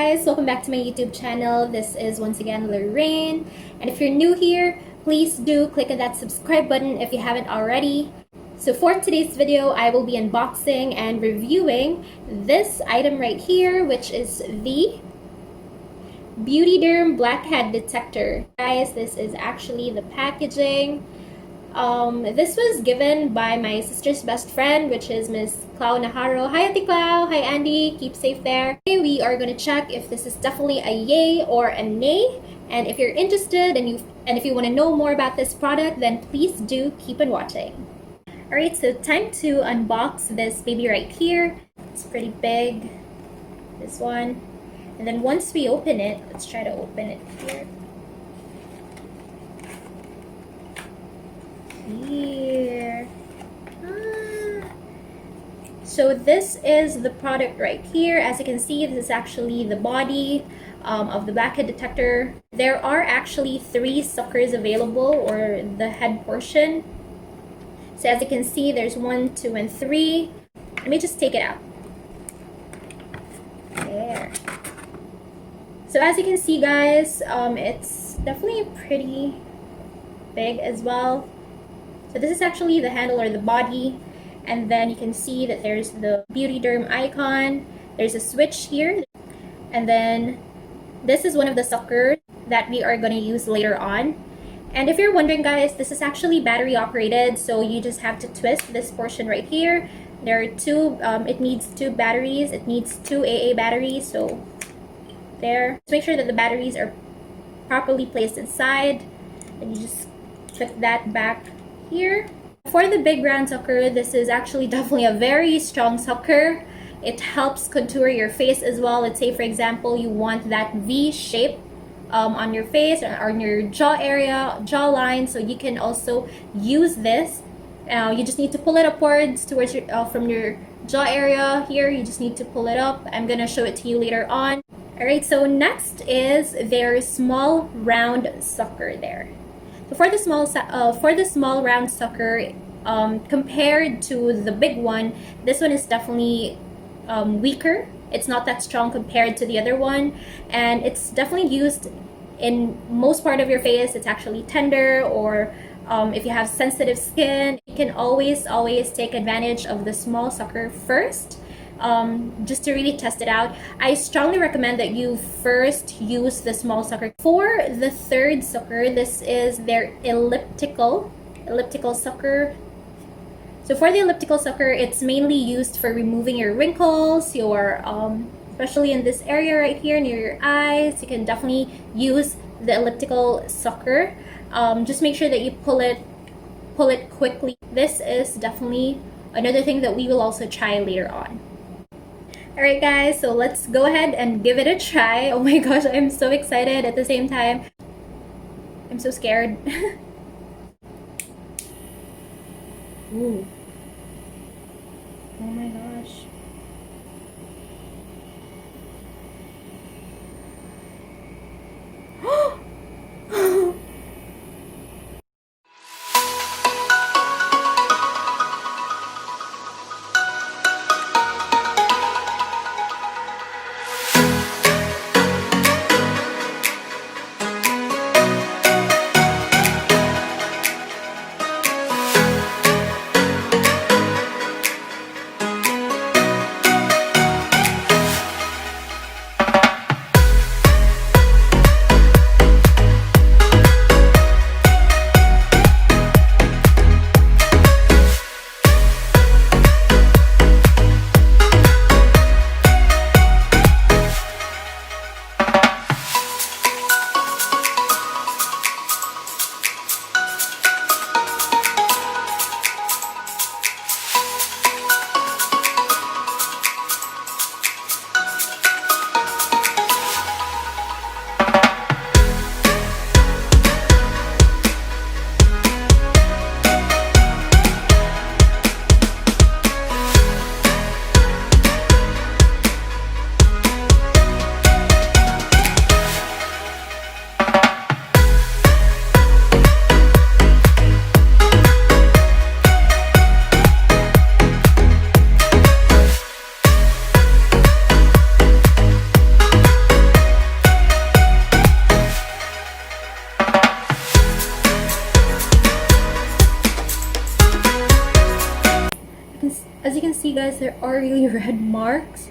guys, welcome back to my YouTube channel. This is once again Lorraine, and if you're new here, please do click on that subscribe button if you haven't already. So for today's video, I will be unboxing and reviewing this item right here, which is the BEAUTeDERM Blackhead Detector. Guys, this is actually the packaging. This was given by my sister's best friend, which is Miss Clau Naharo. Hi Ate Clau! Hi Andy! Keep safe there. Today we are going to check if this is definitely a yay or a nay. And if you're interested and if you want to know more about this product, then please do keep on watching. Alright, so time to unbox this baby right here. It's pretty big, this one. And then once we open it, let's try to open it here. Here. So this is the product right here. As you can see, this is actually the body of the blackhead detector. There are actually 3 suckers available, or the head portion. So as you can see, there's 1, 2, and 3. Let me just take it out. There. So as you can see, guys, it's definitely pretty big as well. So this is actually the handle or the body, and then you can see that there's the BEAUTeDERM icon. There's a switch here, and then this is one of the suckers that we are going to use later on. And if you're wondering, guys, this is actually battery operated, so you just have to twist this portion right here. There are 2, it needs 2 batteries. It needs 2 AA batteries, so there. Just make sure that the batteries are properly placed inside, and you just put that back here. For the big round sucker, this is actually definitely a very strong sucker. It helps contour your face as well. Let's say, for example, you want that V shape on your face or on your jaw area, jawline, so you can also use this. You just need to pull it upwards towards your from your jaw area here. You just need to pull it up. I'm gonna show it to you later on. All right, so next is their small round sucker there. So for the small round sucker, compared to the big one, this one is definitely weaker. It's not that strong compared to the other one, and it's definitely used in most part of your face. It's actually tender, or if you have sensitive skin, you can always take advantage of the small sucker first. Just to really test it out. I strongly recommend that you first use the small sucker. For the third sucker, this is their elliptical sucker. So for the elliptical sucker, it's mainly used for removing your wrinkles, your especially in this area right here near your eyes. You can definitely use the elliptical sucker. Just make sure that you pull it quickly. This is definitely another thing that we will also try later on. Alright guys, so let's go ahead and give it a try. Oh my gosh, I'm so excited at the same time. I'm so scared. Ooh. Oh my gosh. there are really red marks.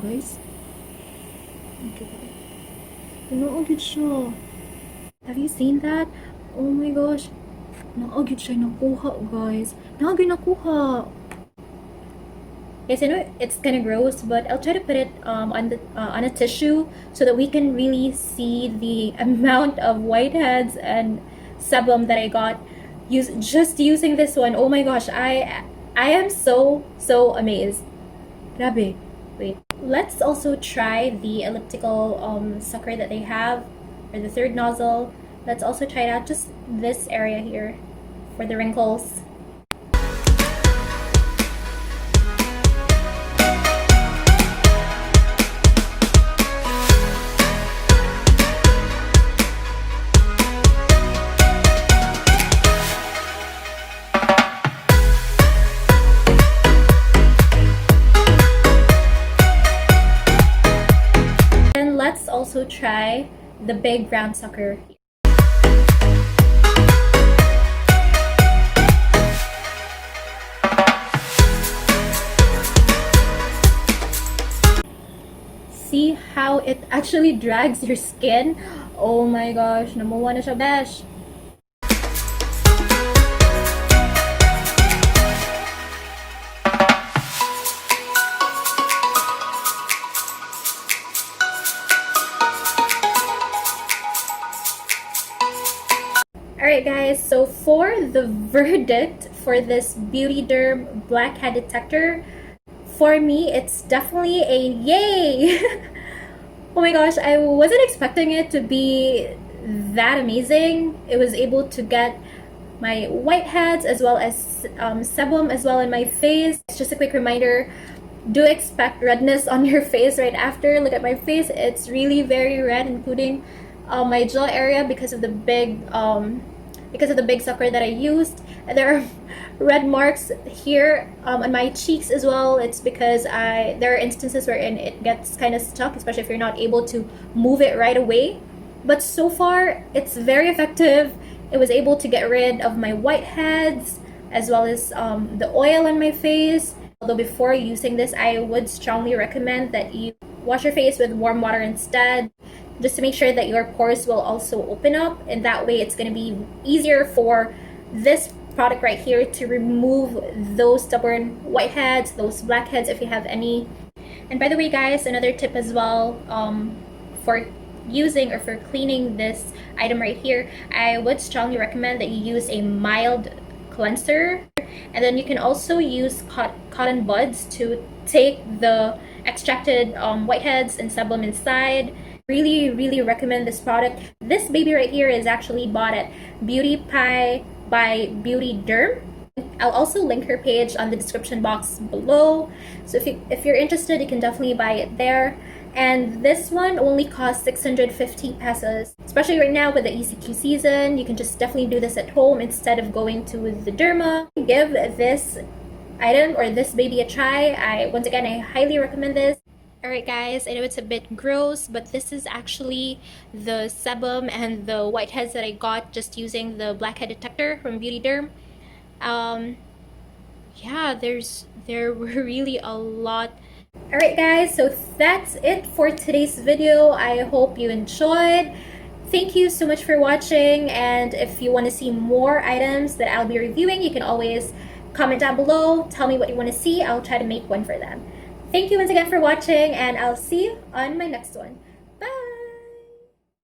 Guys, naagid siya. Have you seen that? Oh my gosh, naagid siya nakuha, guys. Naagid nakuha. Yes, I know it's kind of gross, but I'll try to put it on a tissue so that we can really see the amount of whiteheads and sebum that I got just using this one. Oh my gosh, I am so amazed. Grabe. Wait, let's also try the elliptical sucker that they have, or the third nozzle. Let's also try it out, just this area here for the wrinkles. Let's also try the big round sucker. See how it actually drags your skin? Oh my gosh, namuwa na siya, besh. Alright guys, so for the verdict for this BEAUTeDERM Blackhead Detector, for me it's definitely a yay! Oh my gosh, I wasn't expecting it to be that amazing. It was able to get my whiteheads as well as sebum as well in my face. It's just a quick reminder, do expect redness on your face right after. Look at my face, it's really very red, including my jaw area because of the big sucker that I used. And there are red marks here on my cheeks as well. It's because there are instances wherein it gets kind of stuck, especially if you're not able to move it right away. But so far, it's very effective. It was able to get rid of my whiteheads as well as the oil on my face. Although before using this, I would strongly recommend that you wash your face with warm water instead, just to make sure that your pores will also open up, and that way it's going to be easier for this product right here to remove those stubborn whiteheads, those blackheads if you have any. And by the way guys, another tip as well, for using or for cleaning this item right here, I would strongly recommend that you use a mild cleanser, and then you can also use cotton buds to take the extracted whiteheads and sebum inside. Really recommend this product. This baby right here is actually bought at Beauty Pie by BEAUTeDERM. I'll also link her page on the description box below, so if you're interested, you can definitely buy it there. And this one only costs 650 pesos. Especially right now with the ECQ season, you can just definitely do this at home instead of going to the derma. Give this item or this baby a try. Once again, I highly recommend this. Alright guys, I know it's a bit gross, but this is actually the sebum and the whiteheads that I got just using the blackhead detector from BEAUTeDERM. Yeah, there were really a lot. Alright guys, so that's it for today's video. I hope you enjoyed. Thank you so much for watching, and if you want to see more items that I'll be reviewing, you can always comment down below, tell me what you want to see. I'll try to make one for them. Thank you once again for watching, and I'll see you on my next one.